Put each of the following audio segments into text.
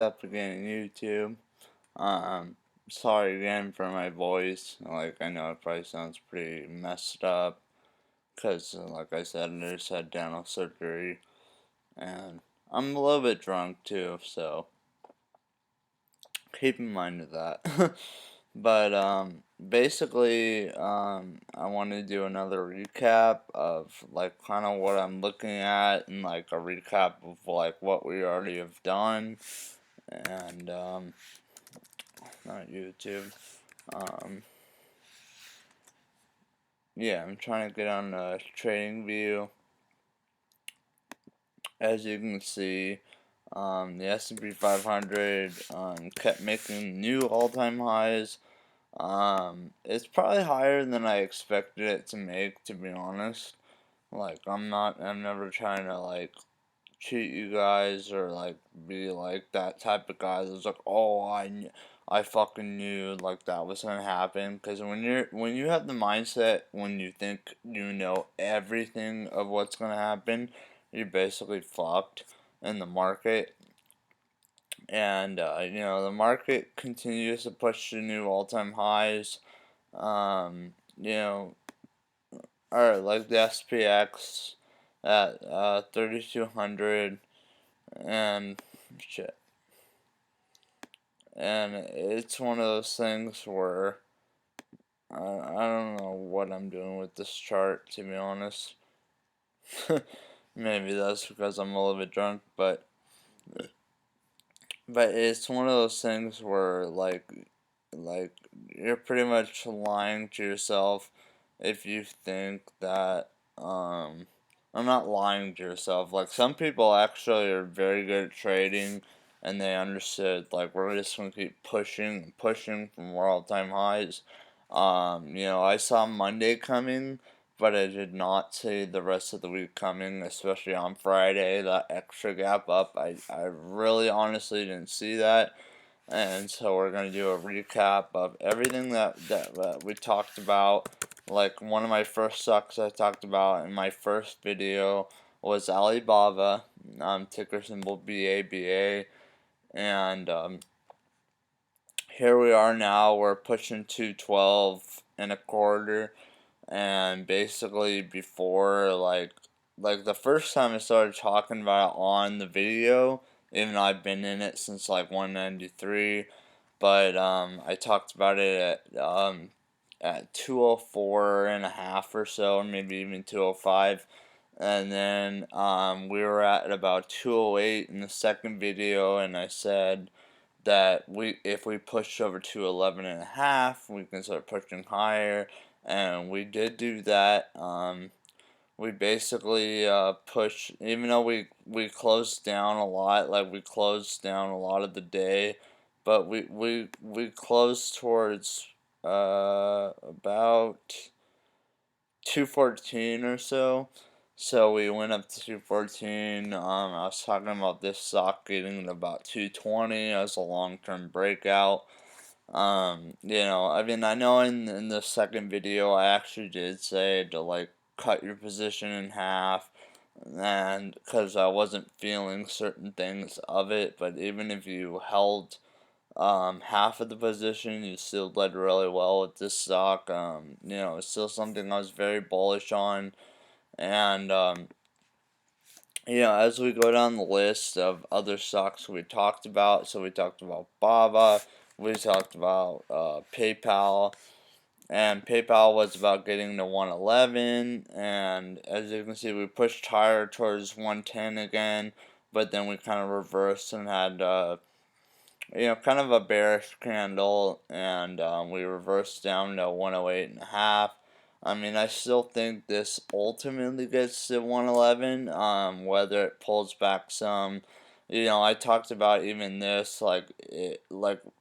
Up again, YouTube. Um, Sorry again for my voice. Like, I know it probably sounds pretty messed up. Because, like I said, I just had dental surgery. And I'm a little bit drunk, too, so keep in mind of that. But, basically, I want to do another recap of, like, kind of what I'm looking at. And, like, a recap of, like, what we already have done. And, not YouTube. Um, yeah, I'm trying to get on the trading view. As you can see, the S&P 500 kept making new all-time highs. It's probably higher than I expected it to make, to be honest. Like, I'm never trying to, like, cheat you guys or like be like that type of guy that's like, oh, I fucking knew like that was gonna happen. Because when you have the mindset when you think you know everything of what's gonna happen, you're basically fucked in the market. And the market continues to push to new all-time highs. You know, or like the SPX at 3,200 and shit. And it's one of those things where I don't know what I'm doing with this chart, to be honest. Maybe that's because I'm a little bit drunk, but it's one of those things where like you're pretty much lying to yourself if you think that I'm not lying to yourself. Like, some people actually are very good at trading and they understood like we're just gonna keep pushing and pushing from more all-time highs. I saw Monday coming, but I did not see the rest of the week coming, especially on Friday, that extra gap up. I really honestly didn't see that. And so we're going to do a recap of everything that we talked about. Like, one of my first stocks I talked about in my first video was Alibaba, ticker symbol BABA. And here we are now, we're pushing 212.25. And basically before, like the first time I started talking about it on the video, even though I've been in it since like 193, but I talked about it at 204 and a half or so, maybe even 205. And then we were at about 208 in the second video, and I said that if we push over 211 and a half, we can start pushing higher. And we did do that. We basically pushed, even though we closed down a lot, like we closed down a lot of the day, but we closed towards about 214 or so. So we went up to 214. I was talking about this stock getting to about 220 as a long-term breakout. I know in the second video I actually did say to like cut your position in half, and because I wasn't feeling certain things of it, but even if you held half of the position, you still did really well with this stock. It's still something I was very bullish on, and as we go down the list of other stocks we talked about, so we talked about BABA, we talked about PayPal, and PayPal was about getting to 111, and as you can see, we pushed higher towards 110 again, but then we kind of reversed and had, kind of a bearish candle, and we reversed down to 108 and a half. I mean, I still think this ultimately gets to 111, whether it pulls back some. I talked about even this, like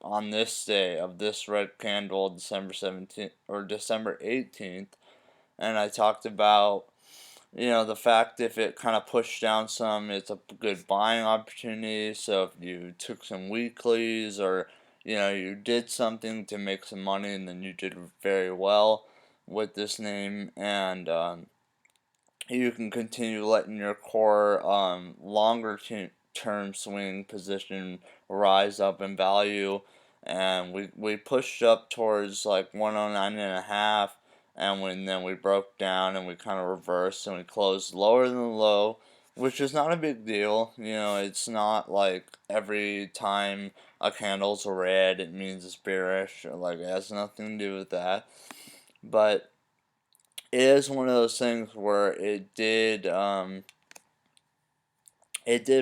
on this day of this red candle, December 17th or December 18th, and I talked about, the fact if it kind of pushed down some, it's a good buying opportunity. So if you took some weeklies or, you did something to make some money, and then you did very well with this name, and you can continue letting your core term swing position rise up in value, and we pushed up towards like 109.5, and then we broke down and we kind of reversed and we closed lower than the low, which is not a big deal. It's not like every time a candle's red it means it's bearish, or like it has nothing to do with that. But it is one of those things where it did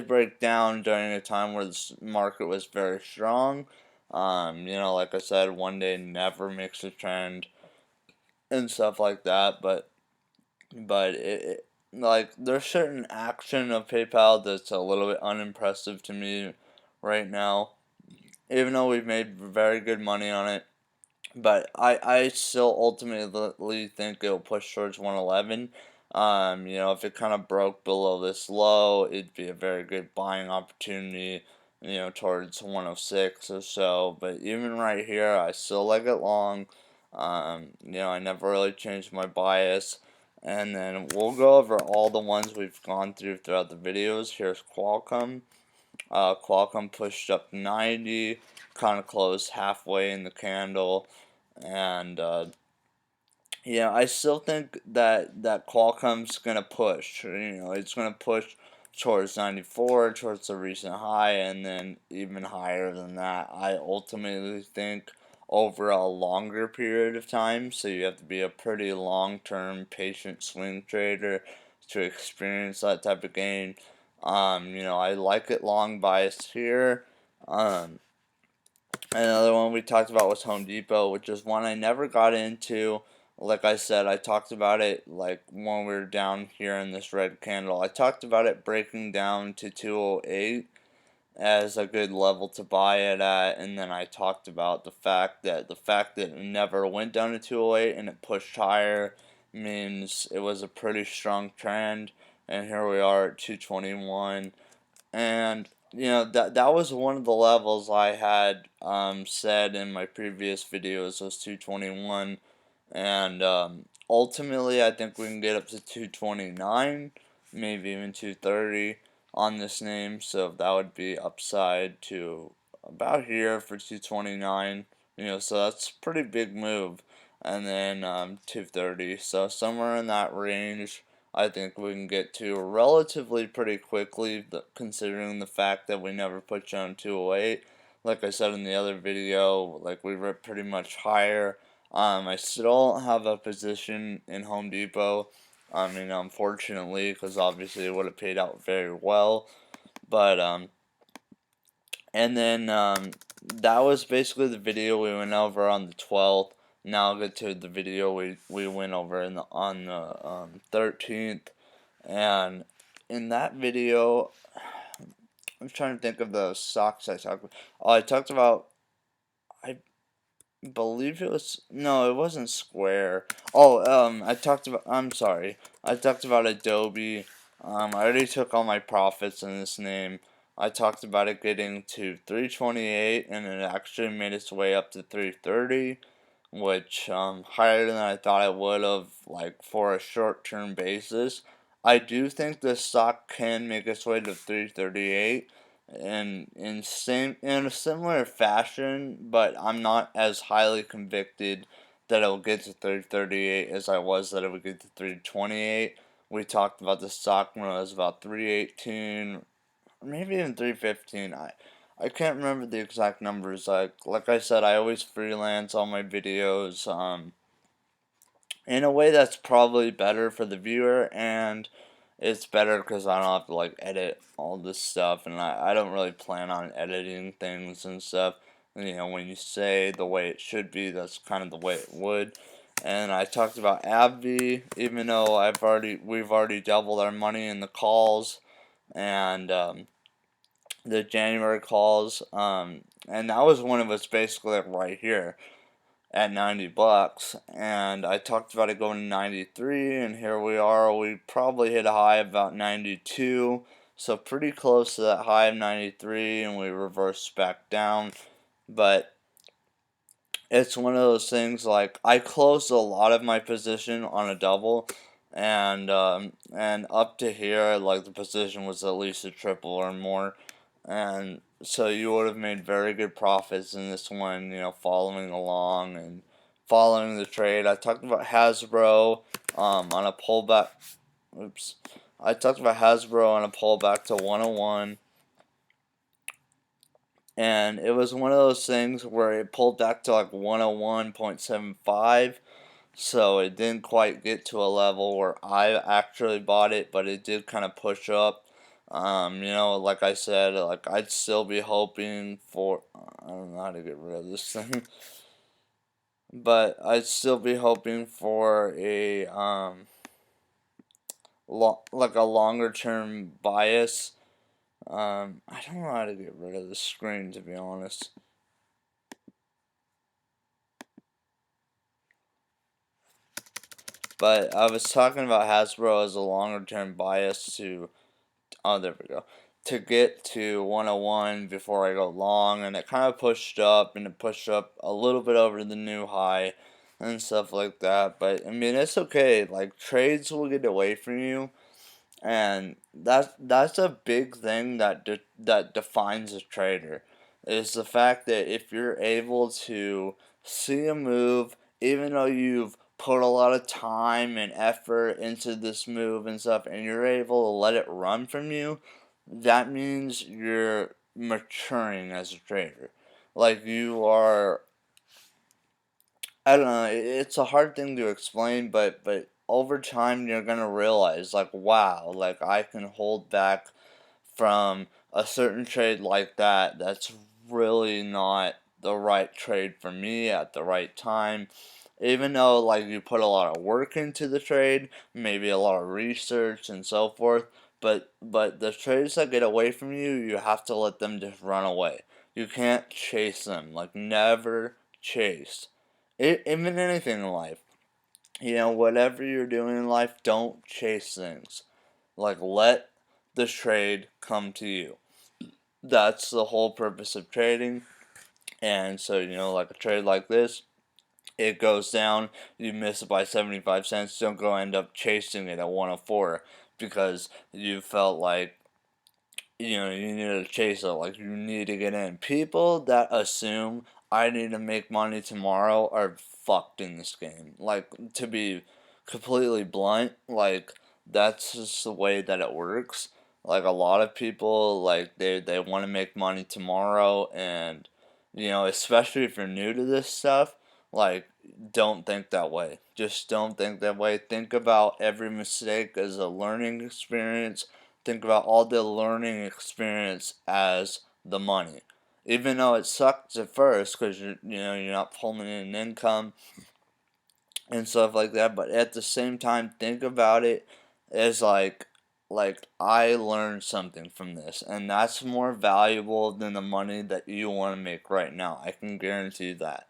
break down during a time where the market was very strong. Like I said, one day never makes a trend and stuff like that. But like there's certain action of PayPal that's a little bit unimpressive to me right now, even though we've made very good money on it. But I still ultimately think it'll push towards 111. If it kind of broke below this low, it'd be a very good buying opportunity, towards 106 or so. But even right here, I still like it long. I never really changed my bias. And then we'll go over all the ones we've gone through throughout the videos. Here's Qualcomm. Qualcomm pushed up 90, kind of closed halfway in the candle, and I still think that Qualcomm's gonna push. It's gonna push towards 94, towards the recent high, and then even higher than that. I ultimately think over a longer period of time, so you have to be a pretty long-term, patient swing trader to experience that type of gain. I like it long biased here. Another one we talked about was Home Depot, which is one I never got into. Like I said, I talked about it like when we were down here in this red candle. I talked about it breaking down to 208 as a good level to buy it at, and then I talked about the fact that it never went down to 208 and it pushed higher means it was a pretty strong trend, and here we are at 221. And that was one of the levels I had said in my previous videos was 221, and ultimately I think we can get up to 229, maybe even 230 on this name, so that would be upside to about here for 229. So that's a pretty big move. And then 230, so somewhere in that range I think we can get to relatively pretty quickly, considering the fact that we never put down 208. Like I said in the other video, like we were pretty much higher. I still don't have a position in Home Depot. Unfortunately, because obviously it would have paid out very well. But and then that was basically the video we went over on the 12th. Now I'll get to the video we went over on the 13th. And in that video, I'm trying to think of the stocks I talked about. Oh, I talked about, I believe it was, no, it wasn't Square. Oh, I'm sorry. I talked about Adobe. I already took all my profits in this name. I talked about it getting to 328, and it actually made its way up to 330, which higher than I thought it would have, like for a short-term basis. I do think the stock can make its way to 338 and in a similar fashion, but I'm not as highly convicted that it will get to 338 as I was that it would get to 328. We talked about the stock when it was about 318, maybe even 315. I can't remember the exact numbers. Like I said, I always freelance all my videos. In a way that's probably better for the viewer, and it's better because I don't have to like edit all this stuff, and I don't really plan on editing things and stuff. When you say the way it should be, that's kind of the way it would. And I talked about ABBV, even though we've already doubled our money in the calls and the January calls, and that was when it was basically like right here at $90, and I talked about it going to 93, and here we are. We probably hit a high of about 92, so pretty close to that high of 93, and we reversed back down. But it's one of those things, like I closed a lot of my position on a double, and up to here, like the position was at least a triple or more. and so you would have made very good profits in this one, following along and following the trade. I talked about Hasbro on a pullback. Oops. I talked about Hasbro on a pullback to 101, and it was one of those things where it pulled back to like 101.75. So it didn't quite get to a level where I actually bought it, but it did kind of push up. Like I said, like I'd still be hoping for. I don't know how to get rid of this thing, but I'd still be hoping for a like a longer term bias. I don't know how to get rid of the screen, to be honest. But I was talking about Hasbro as a longer term bias to. Oh, there we go. To get to 101 before I go long, and it kind of pushed up, and it pushed up a little bit over the new high and stuff like that. But I mean, it's okay. Like trades will get away from you, and that's a big thing that defines a trader, is the fact that if you're able to see a move, even though you've put a lot of time and effort into this move and stuff, and you're able to let it run from you, that means you're maturing as a trader. Like you are, I don't know. It's a hard thing to explain, but over time you're gonna realize, like, wow, like I can hold back from a certain trade like that. That's really not the right trade for me at the right time. Even though like you put a lot of work into the trade, maybe a lot of research and so forth, but the trades that get away from you, you have to let them just run away. You can't chase them. Like never chase. Even anything in life. Whatever you're doing in life, don't chase things. Like, let the trade come to you. That's the whole purpose of trading. And so, like a trade like this, it goes down, you miss it by 75 cents, don't go end up chasing it at 104 because you felt like you need to chase it, like you need to get in. People that assume I need to make money tomorrow are fucked in this game. Like, to be completely blunt, like, that's just the way that it works. Like, a lot of people, like, they want to make money tomorrow, and, especially if you're new to this stuff, like, don't think that way. Just don't think that way. Think about every mistake as a learning experience. Think about all the learning experience as the money. Even though it sucks at first because you're not pulling in income and stuff like that, but at the same time, think about it as like I learned something from this, and that's more valuable than the money that you want to make right now. I can guarantee that.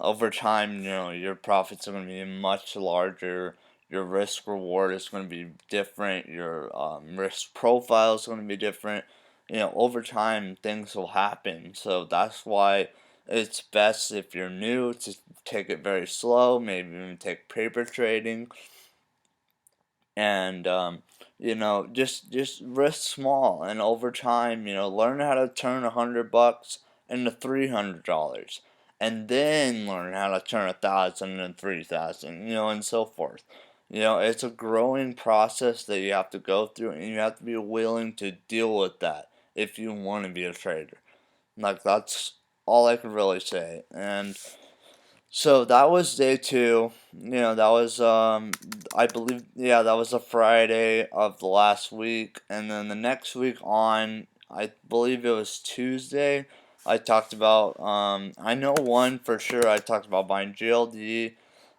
Over time, your profits are going to be much larger. Your risk reward is going to be different. Your risk profile is going to be different. Over time, things will happen. So that's why it's best if you're new to take it very slow. Maybe even take paper trading, and just risk small. And over time, learn how to turn $100 into $300, and then learn how to turn 1,000 into 3,000, and so forth. It's a growing process that you have to go through, and you have to be willing to deal with that if you want to be a trader. Like, that's all I can really say. And so that was day two. That was I believe, yeah, that was a Friday of the last week, and then the next week on, I believe it was Tuesday. I talked about I know one for sure. I talked about buying GLD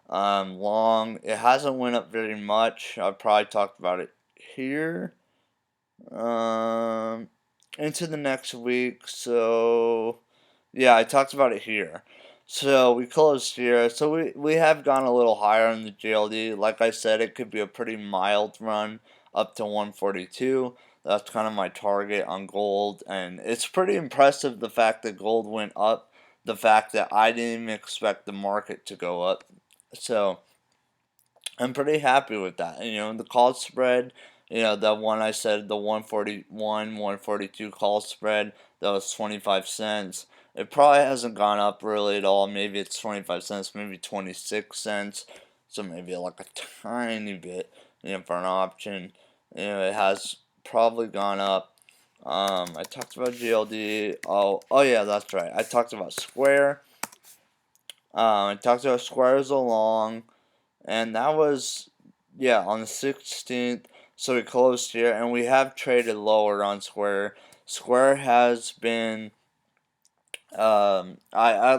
long. It hasn't went up very much. I probably talked about it here um into the next week. So yeah, I talked about it here. So we closed here. So we have gone a little higher in the GLD. Like I said, it could be a pretty mild run up to 142. That's kind of my target on gold. And it's pretty impressive the fact that gold went up. The fact that I didn't even expect the market to go up. So I'm pretty happy with that. The call spread You know, that one I said, the 141, 142 call spread, that was 25 cents. It probably hasn't gone up really at all. Maybe it's 25 cents, maybe 26 cents. So maybe like a tiny bit, you know, for an option. You know, it has probably gone up. I talked about GLD. Oh yeah, that's right. I talked about Square. I talked about Squares along, and that was, yeah, on the 16th. So we closed here, and we have traded lower on Square. Square has been, I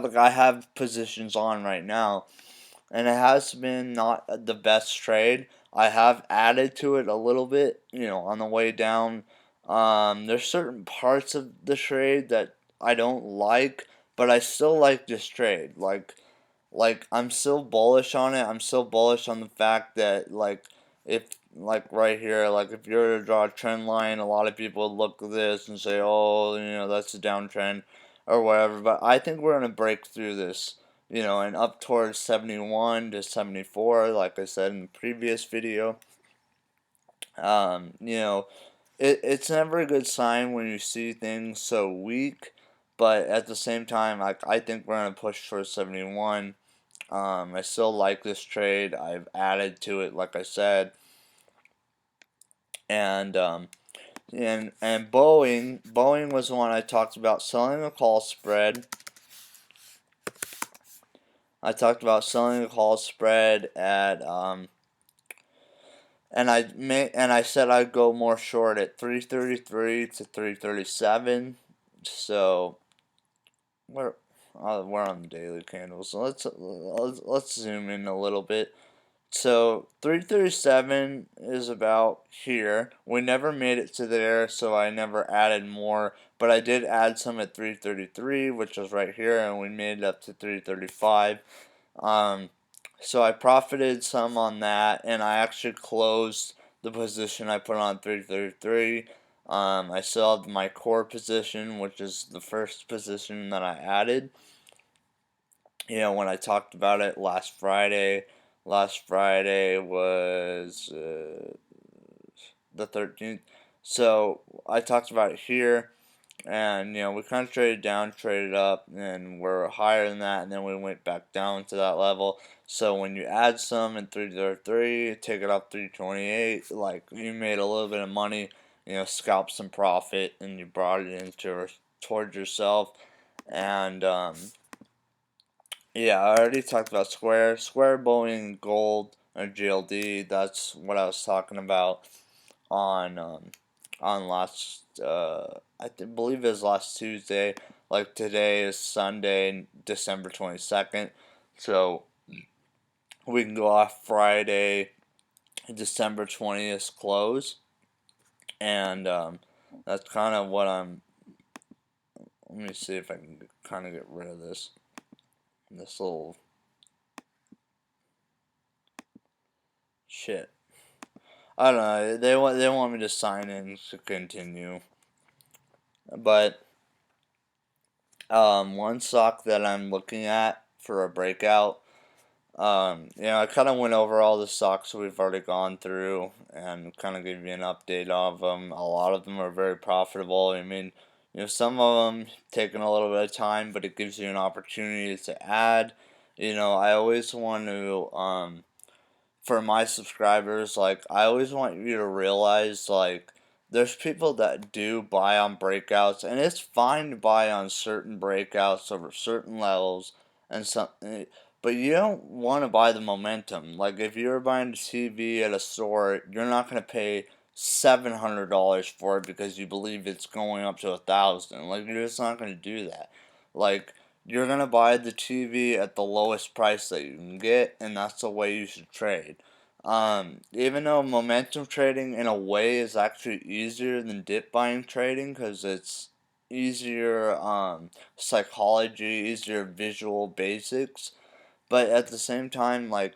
have positions on right now, and it has been not the best trade. I have added to it a little bit, you know, on the way down. There's certain parts of the trade that I don't like, but I still like this trade. Like I'm still bullish on it. I'm still bullish on the fact that if like right here, like if you were to draw a trend line, a lot of people would look at this and say, "Oh, you know, that's a downtrend," or whatever. But I think we're gonna break through this, you know, and up towards 71 to 74, like I said in the previous video. You know, it's never a good sign when you see things so weak, but at the same time, like I think we're gonna push towards 71. I still like this trade. I've added to it, like I said, and Boeing was the one I talked about selling a call spread. I talked about selling a call spread at and I said I'd go more short at 333 to 337. So we're on the daily candles. So let's zoom in a little bit. So 337 is about here. We never made it to there, so I never added more. But I did add some at 333, which was right here, and we made it up to 335. So I profited some on that, and I actually closed the position I put on 333. I still have my core position, which is the first position that I added. You know, when I talked about it last Friday. Last Friday was the 13th. So I talked about it here, and you know we kind of traded down, traded up, and we're higher than that, and then we went back down to that level. So when you add some in 333, take it up 328, like you made a little bit of money, you know, scalp some profit, and you brought it into towards yourself, and yeah, I already talked about Square, Boeing, Gold, or GLD. That's what I was talking about on last believe it was last Tuesday. Like today is Sunday, December 22nd. So we can go off Friday, December 20th close, and that's kind of what I'm. Let me see if I can kind of get rid of this little shit. I don't know. They want me to sign in to continue, but one stock that I'm looking at for a breakout. You know, I kind of went over all the stocks we've already gone through and kind of give you an update of them. A lot of them are very profitable. I mean, you know, some of them taking a little bit of time, but it gives you an opportunity to add. You know, I always want to for my subscribers, like I always want you to realize like there's people that do buy on breakouts, and it's fine to buy on certain breakouts over certain levels and some, but you don't want to buy the momentum. Like if you're buying a TV at a store, you're not gonna pay $700 for it because you believe it's going up to 1,000. Like you're just not gonna do that. Like you're gonna buy the TV at the lowest price that you can get, and that's the way you should trade. Even though momentum trading in a way is actually easier than dip buying trading because it's easier psychology, easier visual basics, but at the same time, like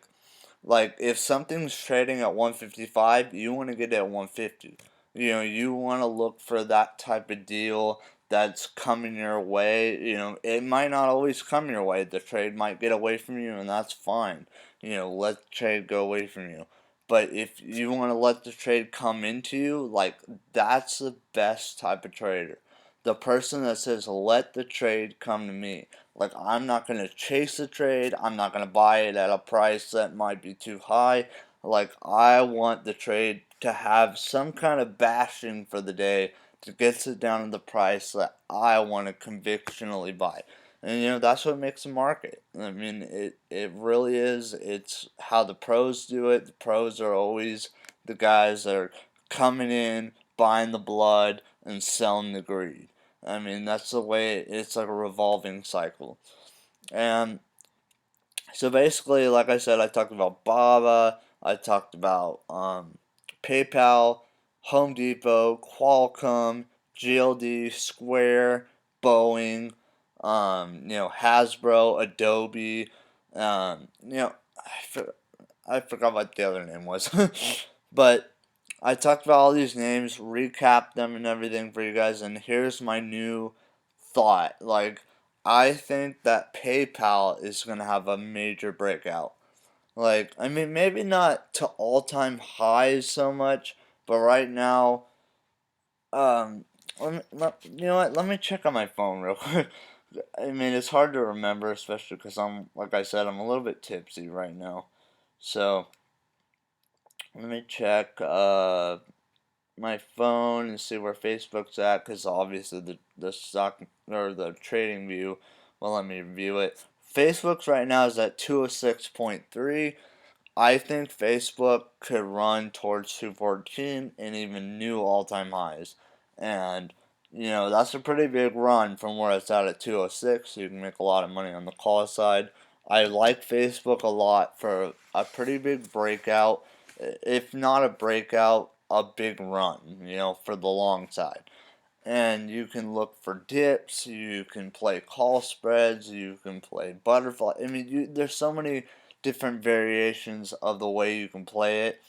if something's trading at 155, you want to get it at 150. You know, you want to look for that type of deal that's coming your way. You know, it might not always come your way. The trade might get away from you, and that's fine. You know, let the trade go away from you. But if you want to let the trade come into you, like, that's the best type of trader. The person that says, let the trade come to me. Like, I'm not going to chase the trade. I'm not going to buy it at a price that might be too high. Like, I want the trade to have some kind of bashing for the day to get it down to the price that I want to convictionally buy. And that's what makes a market. I mean, it really is. It's how the pros do it. The pros are always the guys that are coming in, buying the blood, and selling the greed. I mean, that's the way it's like a revolving cycle. And so basically, like I said, I talked about BABA, I talked about PayPal, Home Depot, Qualcomm, GLD, Square, Boeing, Hasbro, Adobe, I forgot what the other name was, but I talked about all these names, recapped them and everything for you guys, and here's my new thought. Like, I think that PayPal is going to have a major breakout. Like, I mean, maybe not to all-time highs so much, but right now, you know what? Let me check on my phone real quick. I mean, it's hard to remember, especially because like I said, I'm a little bit tipsy right now. So, let me check my phone and see where Facebook's at, because obviously the stock or the trading view will let me view it. Facebook's right now is at 206.3. I think Facebook could run towards 214 and even new all-time highs. And, that's a pretty big run from where it's at 206, so you can make a lot of money on the call side. I like Facebook a lot for a pretty big breakout. If not a breakout, a big run, for the long side. And you can look for dips, you can play call spreads, you can play butterfly. I mean, there's so many different variations of the way you can play it.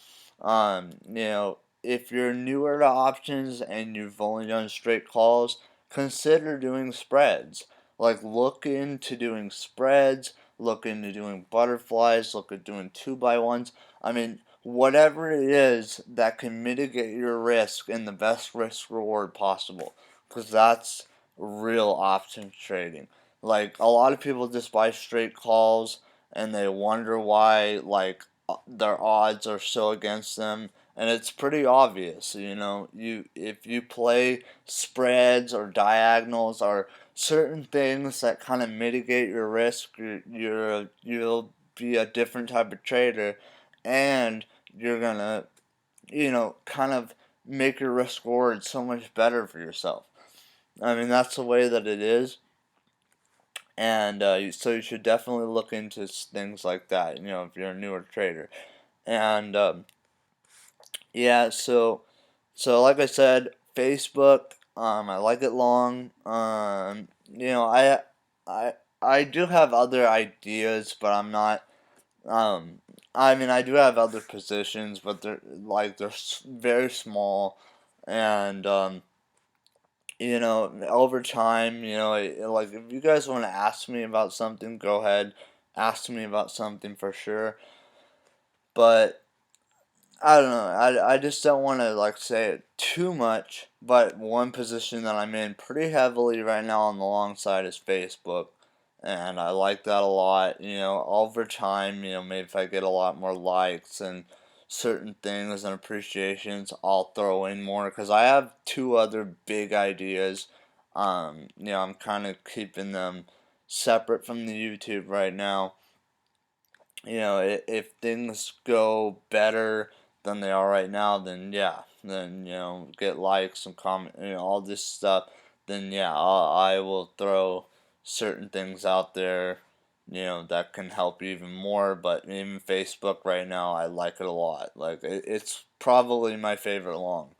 If you're newer to options and you've only done straight calls, consider doing spreads. Like, look into doing spreads, look into doing butterflies, look at doing 2x1s. I mean, whatever it is that can mitigate your risk in the best risk reward possible, because that's real options trading. Like, a lot of people just buy straight calls and they wonder why, like, their odds are so against them, and it's pretty obvious. If you play spreads or diagonals or certain things that kind of mitigate your risk, you'll be a different type of trader, and you're gonna, kind of make your risk reward so much better for yourself. I mean, that's the way that it is. And so you should definitely look into things like that, if you're a newer trader. And yeah, so like I said, Facebook, I like it long. I do have other ideas, but I'm not. I mean, I do have other positions, but they're very small, and over time, like, if you guys want to ask me about something, go ahead, ask me about something for sure. But I don't know. I just don't want to, like, say it too much. But one position that I'm in pretty heavily right now on the long side is Facebook, and I like that a lot. Over time, maybe if I get a lot more likes and certain things and appreciations, I'll throw in more, because I have two other big ideas. I'm kind of keeping them separate from the YouTube right now. If things go better than they are right now, then yeah, then get likes and comment, all this stuff. Then yeah, I will throw certain things out there, that can help even more. But even Facebook right now, I like it a lot. Like, it's probably my favorite long,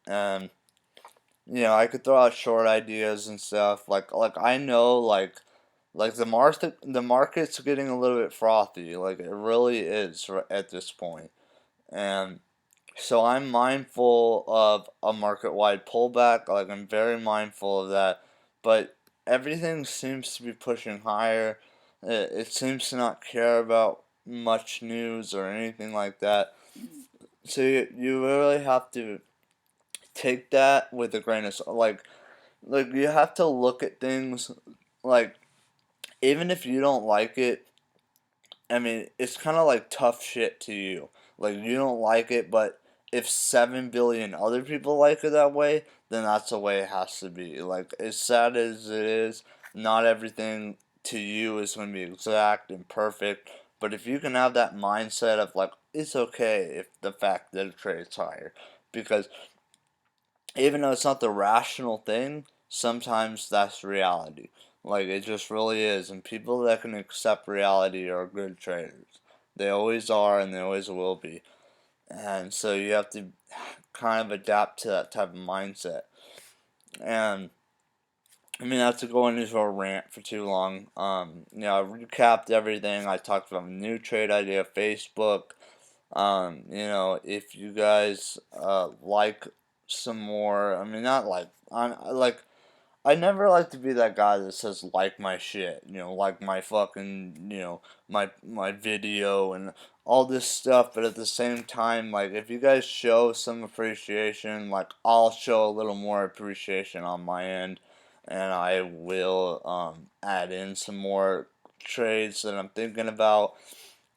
and I could throw out short ideas and stuff. Like I know, like the market's getting a little bit frothy. Like, it really is at this point. And so I'm mindful of a market-wide pullback. Like, I'm very mindful of that. But everything seems to be pushing higher. It seems to not care about much news or anything like that. So you really have to take that with a grain of salt. Like you have to look at things like, even if you don't like it, I mean, it's kind of like tough shit to you. Like, you don't like it, but if 7 billion other people like it that way, then that's the way it has to be. Like, as sad as it is, not everything to you is going to be exact and perfect. But if you can have that mindset of, like, it's okay if the fact that it trades higher. Because even though it's not the rational thing, sometimes that's reality. Like, it just really is. And people that can accept reality are good traders. They always are and they always will be. And so you have to kind of adapt to that type of mindset. And I mean, not to go into a rant for too long. I recapped everything. I talked about a new trade idea, Facebook. If you guys like some more, I mean, not like I never like to be that guy that says like my shit, like my fucking, my video and all this stuff. But at the same time, like, if you guys show some appreciation, like, I'll show a little more appreciation on my end, and I will add in some more trades that I'm thinking about.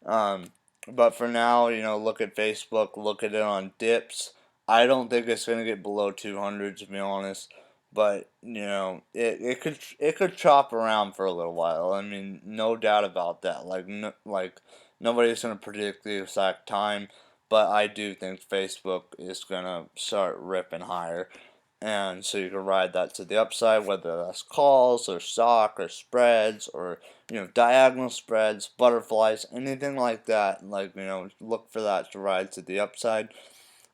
Um, but for now, look at Facebook, look at it on dips. I don't think it's gonna get below 200, to be honest. But it could chop around for a little while. I mean, no doubt about that. Like nobody's gonna predict the exact time, but I do think Facebook is gonna start ripping higher, and so you can ride that to the upside, whether that's calls or stock or spreads or diagonal spreads, butterflies, anything like that. Like, look for that to ride to the upside.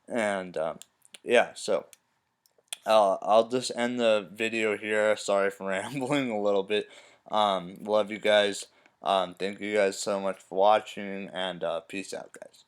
And yeah, so I'll just end the video here. Sorry for rambling a little bit. Love you guys. Thank you guys so much for watching, and peace out, guys.